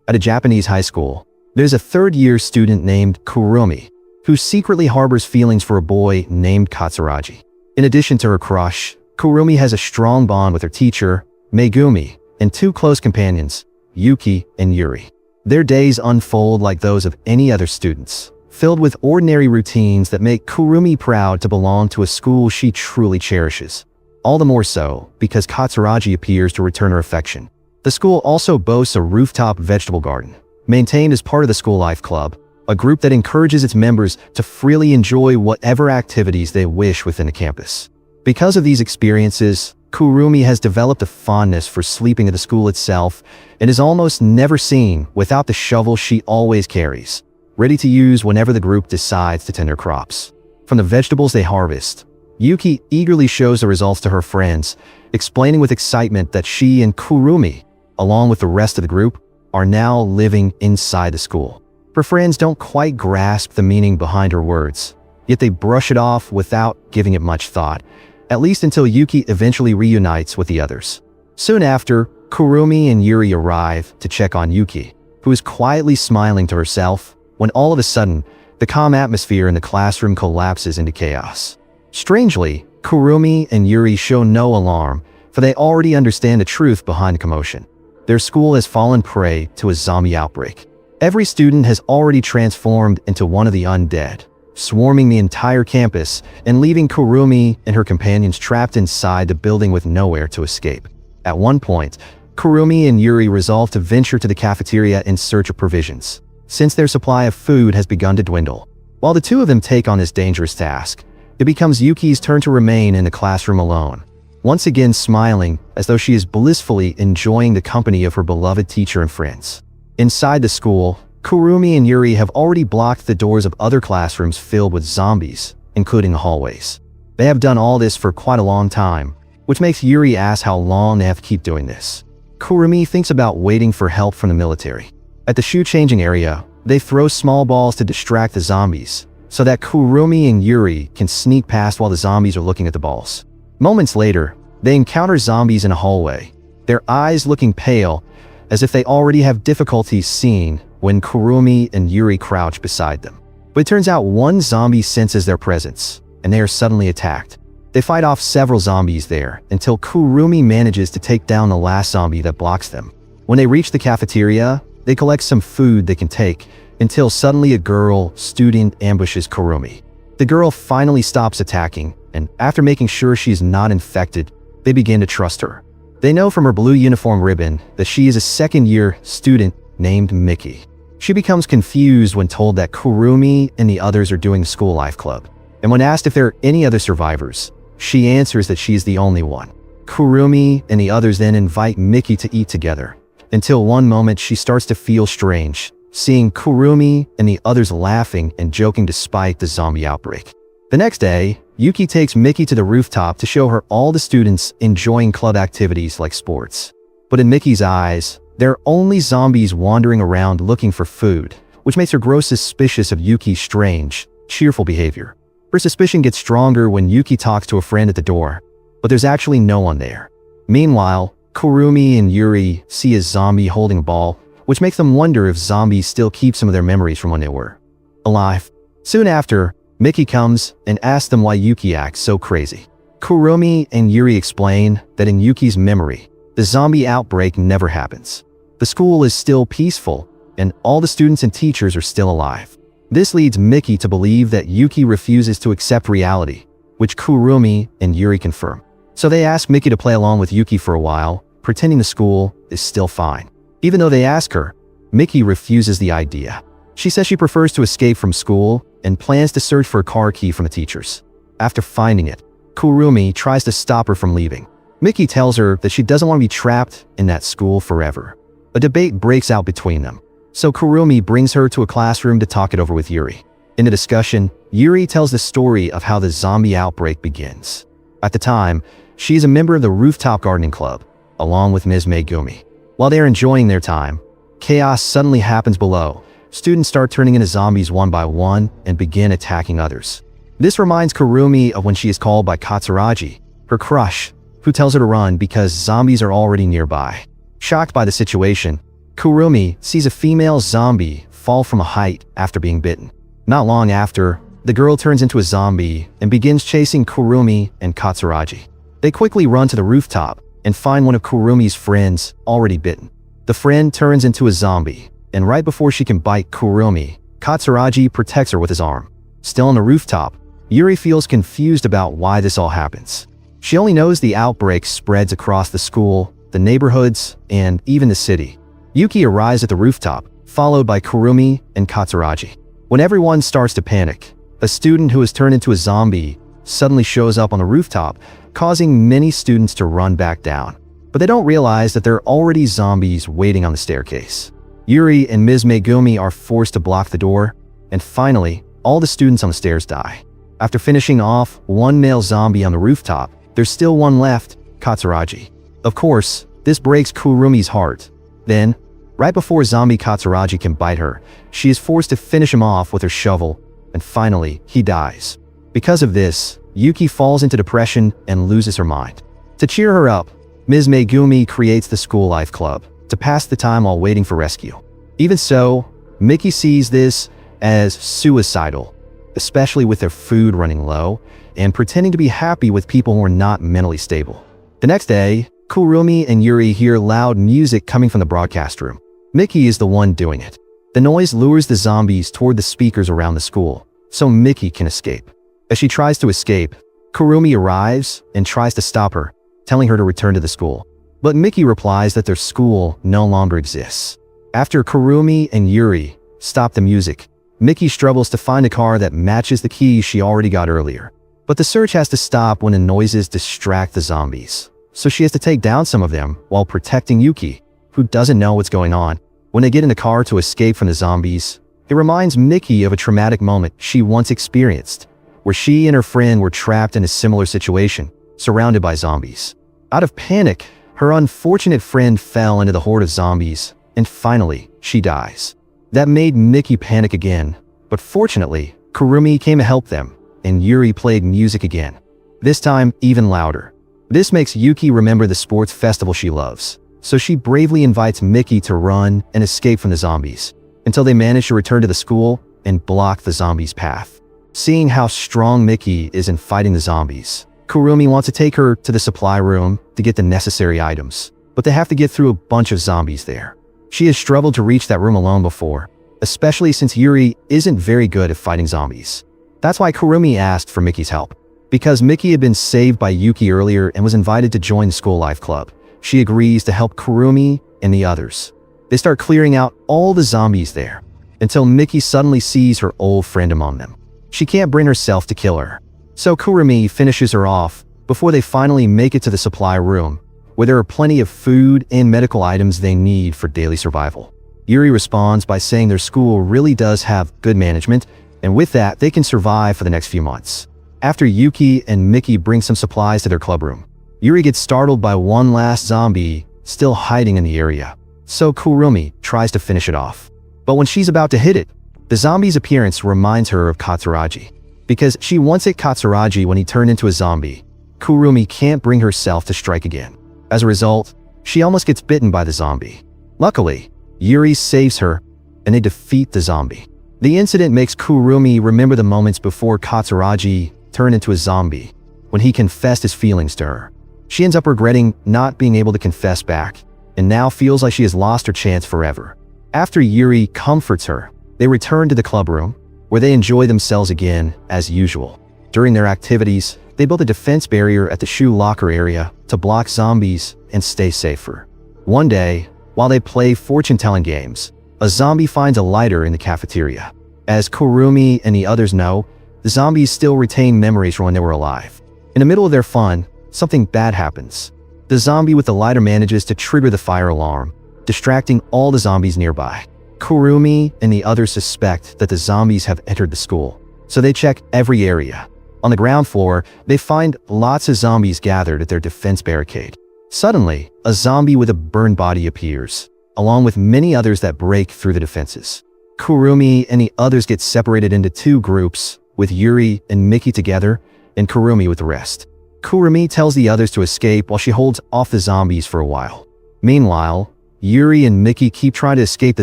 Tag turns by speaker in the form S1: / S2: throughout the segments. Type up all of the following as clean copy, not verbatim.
S1: At a Japanese high school, there's a third-year student named Kurumi, who secretly harbors feelings for a boy named Katsuragi. In addition to her crush, Kurumi has a strong bond with her teacher, Megumi, and two close companions, Yuki and Yuri. Their days unfold like those of any other students, filled with ordinary routines that make Kurumi proud to belong to a school she truly cherishes. All the more so because Katsuragi appears to return her affection. The school also boasts a rooftop vegetable garden, maintained as part of the School Life Club, a group that encourages its members to freely enjoy whatever activities they wish within the campus. Because of these experiences, Kurumi has developed a fondness for sleeping at the school itself and is almost never seen without the shovel she always carries, ready to use whenever the group decides to tend their crops. From the vegetables they harvest, Yuki eagerly shows the results to her friends, explaining with excitement that she and Kurumi, along with the rest of the group, are now living inside the school. Her friends don't quite grasp the meaning behind her words, yet they brush it off without giving it much thought, at least until Yuki eventually reunites with the others. Soon after, Kurumi and Yuri arrive to check on Yuki, who is quietly smiling to herself, when all of a sudden, the calm atmosphere in the classroom collapses into chaos. Strangely, Kurumi and Yuri show no alarm, for they already understand the truth behind the commotion. Their school has fallen prey to a zombie outbreak. Every student has already transformed into one of the undead, swarming the entire campus and leaving Kurumi and her companions trapped inside the building with nowhere to escape. At one point, Kurumi and Yuri resolve to venture to the cafeteria in search of provisions, since their supply of food has begun to dwindle. While the two of them take on this dangerous task, it becomes Yuki's turn to remain in the classroom alone, once again smiling as though she is blissfully enjoying the company of her beloved teacher and friends. Inside the school, Kurumi and Yuri have already blocked the doors of other classrooms filled with zombies, including the hallways. They have done all this for quite a long time, which makes Yuri ask how long they have to keep doing this. Kurumi thinks about waiting for help from the military. At the shoe-changing area, they throw small balls to distract the zombies, so that Kurumi and Yuri can sneak past while the zombies are looking at the balls. Moments later, they encounter zombies in a hallway, their eyes looking pale, as if they already have difficulties seeing when Kurumi and Yuri crouch beside them. But it turns out one zombie senses their presence, and they are suddenly attacked. They fight off several zombies there until Kurumi manages to take down the last zombie that blocks them. When they reach the cafeteria, they collect some food they can take, until suddenly a girl student ambushes Kurumi. The girl finally stops attacking, and after making sure she is not infected, they begin to trust her. They know from her blue uniform ribbon that she is a second-year student named Miki. She becomes confused when told that Kurumi and the others are doing the School Life Club, and when asked if there are any other survivors, she answers that she is the only one. Kurumi and the others then invite Miki to eat together, until one moment she starts to feel strange, seeing Kurumi and the others laughing and joking despite the zombie outbreak. The next day, Yuki takes Miki to the rooftop to show her all the students enjoying club activities like sports. But in Miki's eyes, there are only zombies wandering around looking for food, which makes her grow suspicious of Yuki's strange, cheerful behavior. Her suspicion gets stronger when Yuki talks to a friend at the door, but there's actually no one there. Meanwhile, Kurumi and Yuri see a zombie holding a ball, which makes them wonder if zombies still keep some of their memories from when they were alive. Soon after, Miki comes and asks them why Yuki acts so crazy. Kurumi and Yuri explain that in Yuki's memory, the zombie outbreak never happens. The school is still peaceful, and all the students and teachers are still alive. This leads Miki to believe that Yuki refuses to accept reality, which Kurumi and Yuri confirm. So they ask Miki to play along with Yuki for a while, pretending the school is still fine. Even though they ask her, Miki refuses the idea. She says she prefers to escape from school and plans to search for a car key from the teachers. After finding it, Kurumi tries to stop her from leaving. Miki tells her that she doesn't want to be trapped in that school forever. A debate breaks out between them, so Kurumi brings her to a classroom to talk it over with Yuri. In the discussion, Yuri tells the story of how the zombie outbreak begins. At the time, she is a member of the Rooftop Gardening Club, along with Ms. Megumi. While they are enjoying their time, chaos suddenly happens below. Students start turning into zombies one by one and begin attacking others. This reminds Kurumi of when she is called by Katsuragi, her crush, who tells her to run because zombies are already nearby. Shocked by the situation, Kurumi sees a female zombie fall from a height after being bitten. Not long after, the girl turns into a zombie and begins chasing Kurumi and Katsuragi. They quickly run to the rooftop and find one of Kurumi's friends already bitten. The friend turns into a zombie, and right before she can bite Kurumi, Katsuragi protects her with his arm. Still on the rooftop, Yuri feels confused about why this all happens. She only knows the outbreak spreads across the school, the neighborhoods, and even the city. Yuki arrives at the rooftop, followed by Kurumi and Katsuragi. When everyone starts to panic, a student who has turned into a zombie suddenly shows up on the rooftop, causing many students to run back down. But they don't realize that there are already zombies waiting on the staircase. Yuri and Ms. Megumi are forced to block the door, and finally, all the students on the stairs die. After finishing off one male zombie on the rooftop, there's still one left, Katsuragi. Of course, this breaks Kurumi's heart. Then, right before zombie Katsuragi can bite her, she is forced to finish him off with her shovel, and finally, he dies. Because of this, Yuki falls into depression and loses her mind. To cheer her up, Ms. Megumi creates the School Life Club to pass the time while waiting for rescue. Even so, Miki sees this as suicidal, especially with their food running low and pretending to be happy with people who are not mentally stable. The next day, Kurumi and Yuri hear loud music coming from the broadcast room. Miki is the one doing it. The noise lures the zombies toward the speakers around the school, so Miki can escape. As she tries to escape, Kurumi arrives and tries to stop her, telling her to return to the school. But Miki replies that their school no longer exists. After Kurumi and Yuri stop the music, Miki struggles to find a car that matches the keys she already got earlier. But the search has to stop when the noises distract the zombies, so she has to take down some of them while protecting Yuki, who doesn't know what's going on. When they get in the car to escape from the zombies, it reminds Miki of a traumatic moment she once experienced, where she and her friend were trapped in a similar situation, surrounded by zombies. Out of panic, her unfortunate friend fell into the horde of zombies, and finally, she dies. That made Miki panic again, but fortunately, Kurumi came to help them, and Yuri played music again, this time even louder. This makes Yuki remember the sports festival she loves, so she bravely invites Miki to run and escape from the zombies, until they manage to return to the school and block the zombies' path. Seeing how strong Miki is in fighting the zombies, Kurumi wants to take her to the supply room to get the necessary items, but they have to get through a bunch of zombies there. She has struggled to reach that room alone before, especially since Yuri isn't very good at fighting zombies. That's why Kurumi asked for Miki's help. Because Miki had been saved by Yuki earlier and was invited to join the School Life Club, she agrees to help Kurumi and the others. They start clearing out all the zombies there, until Miki suddenly sees her old friend among them. She can't bring herself to kill her, so Kurumi finishes her off before they finally make it to the supply room, where there are plenty of food and medical items they need for daily survival. Yuri responds by saying their school really does have good management, and with that, they can survive for the next few months. After Yuki and Miki bring some supplies to their club room, Yuri gets startled by one last zombie still hiding in the area, so Kurumi tries to finish it off. But when she's about to hit it, the zombie's appearance reminds her of Katsuragi. Because she once hit Katsuragi when he turned into a zombie, Kurumi can't bring herself to strike again. As a result, she almost gets bitten by the zombie. Luckily, Yuri saves her, and they defeat the zombie. The incident makes Kurumi remember the moments before Katsuragi turned into a zombie, when he confessed his feelings to her. She ends up regretting not being able to confess back, and now feels like she has lost her chance forever. After Yuri comforts her, they return to the club room, where they enjoy themselves again as usual. During their activities, they built a defense barrier at the shoe locker area to block zombies and stay safer. One day, while they play fortune-telling games, a zombie finds a lighter in the cafeteria. As Kurumi and the others know, the zombies still retain memories from when they were alive. In the middle of their fun, something bad happens. The zombie with the lighter manages to trigger the fire alarm, distracting all the zombies nearby. Kurumi and the others suspect that the zombies have entered the school, so they check every area. On the ground floor, they find lots of zombies gathered at their defense barricade. Suddenly, a zombie with a burned body appears, along with many others that break through the defenses. Kurumi and the others get separated into two groups, with Yuri and Miki together, and Kurumi with the rest. Kurumi tells the others to escape while she holds off the zombies for a while. Meanwhile, Yuri and Mickey keep trying to escape the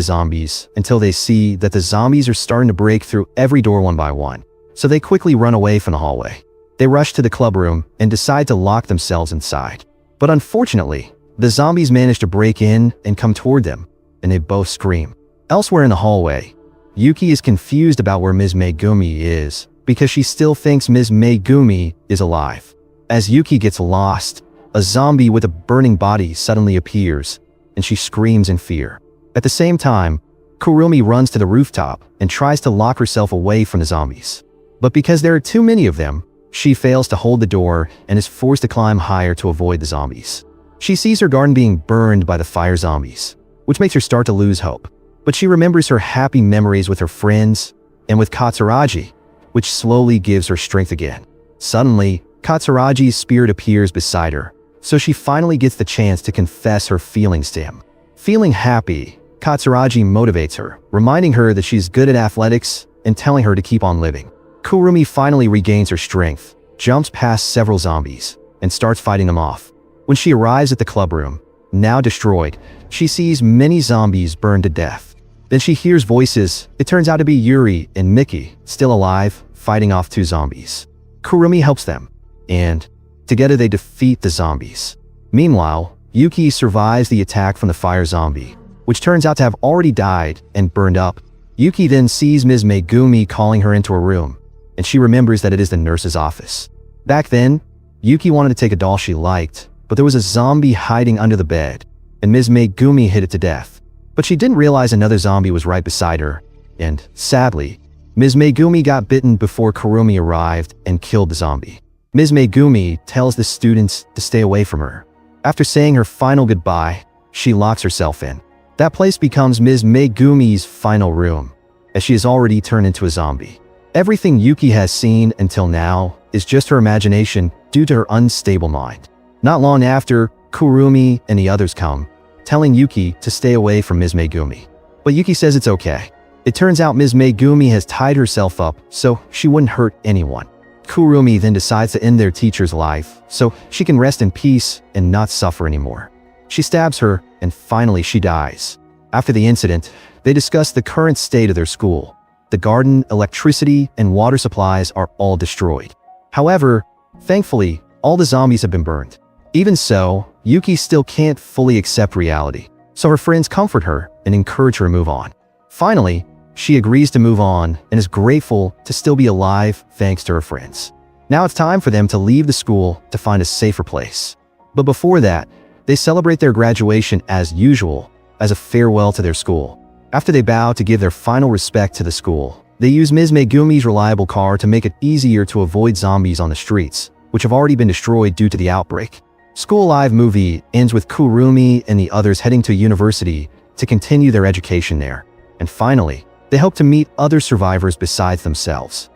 S1: zombies until they see that the zombies are starting to break through every door one by one. So they quickly run away from the hallway. They rush to the club room and decide to lock themselves inside. But unfortunately, the zombies manage to break in and come toward them, and they both scream. Elsewhere in the hallway, Yuki is confused about where Ms. Megumi is because she still thinks Ms. Megumi is alive. As Yuki gets lost, a zombie with a burning body suddenly appears, and she screams in fear. At the same time, Kurumi runs to the rooftop and tries to lock herself away from the zombies. But because there are too many of them, she fails to hold the door and is forced to climb higher to avoid the zombies. She sees her garden being burned by the fire zombies, which makes her start to lose hope. But she remembers her happy memories with her friends and with Katsuragi, which slowly gives her strength again. Suddenly, Katsuragi's spirit appears beside her, so she finally gets the chance to confess her feelings to him. Feeling happy, Katsuragi motivates her, reminding her that she's good at athletics and telling her to keep on living. Kurumi finally regains her strength, jumps past several zombies, and starts fighting them off. When she arrives at the club room, now destroyed, she sees many zombies burned to death. Then she hears voices. It turns out to be Yuri and Mickey, still alive, fighting off two zombies. Kurumi helps them, and together they defeat the zombies. Meanwhile, Yuki survives the attack from the fire zombie, which turns out to have already died and burned up. Yuki then sees Ms. Megumi calling her into a room, and she remembers that it is the nurse's office. Back then, Yuki wanted to take a doll she liked, but there was a zombie hiding under the bed, and Ms. Megumi hit it to death. But she didn't realize another zombie was right beside her, and sadly, Ms. Megumi got bitten before Kurumi arrived and killed the zombie. Ms. Megumi tells the students to stay away from her. After saying her final goodbye, she locks herself in. That place becomes Ms. Megumi's final room, as she has already turned into a zombie. Everything Yuki has seen until now is just her imagination due to her unstable mind. Not long after, Kurumi and the others come, telling Yuki to stay away from Ms. Megumi. But Yuki says it's okay. It turns out Ms. Megumi has tied herself up so she wouldn't hurt anyone. Kurumi then decides to end their teacher's life so she can rest in peace and not suffer anymore. She stabs her, and finally she dies. After the incident, they discuss the current state of their school. The garden, electricity, and water supplies are all destroyed. However, thankfully, all the zombies have been burned. Even so, Yuki still can't fully accept reality, so her friends comfort her and encourage her to move on. Finally, she agrees to move on and is grateful to still be alive thanks to her friends. Now it's time for them to leave the school to find a safer place. But before that, they celebrate their graduation as usual, as a farewell to their school. After they bow to give their final respect to the school, they use Ms. Megumi's reliable car to make it easier to avoid zombies on the streets, which have already been destroyed due to the outbreak. School Live movie ends with Kurumi and the others heading to university to continue their education there. And finally, they hope to meet other survivors besides themselves.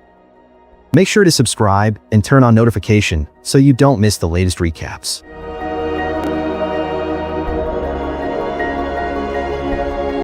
S1: Make sure to subscribe and turn on notification so you don't miss the latest recaps.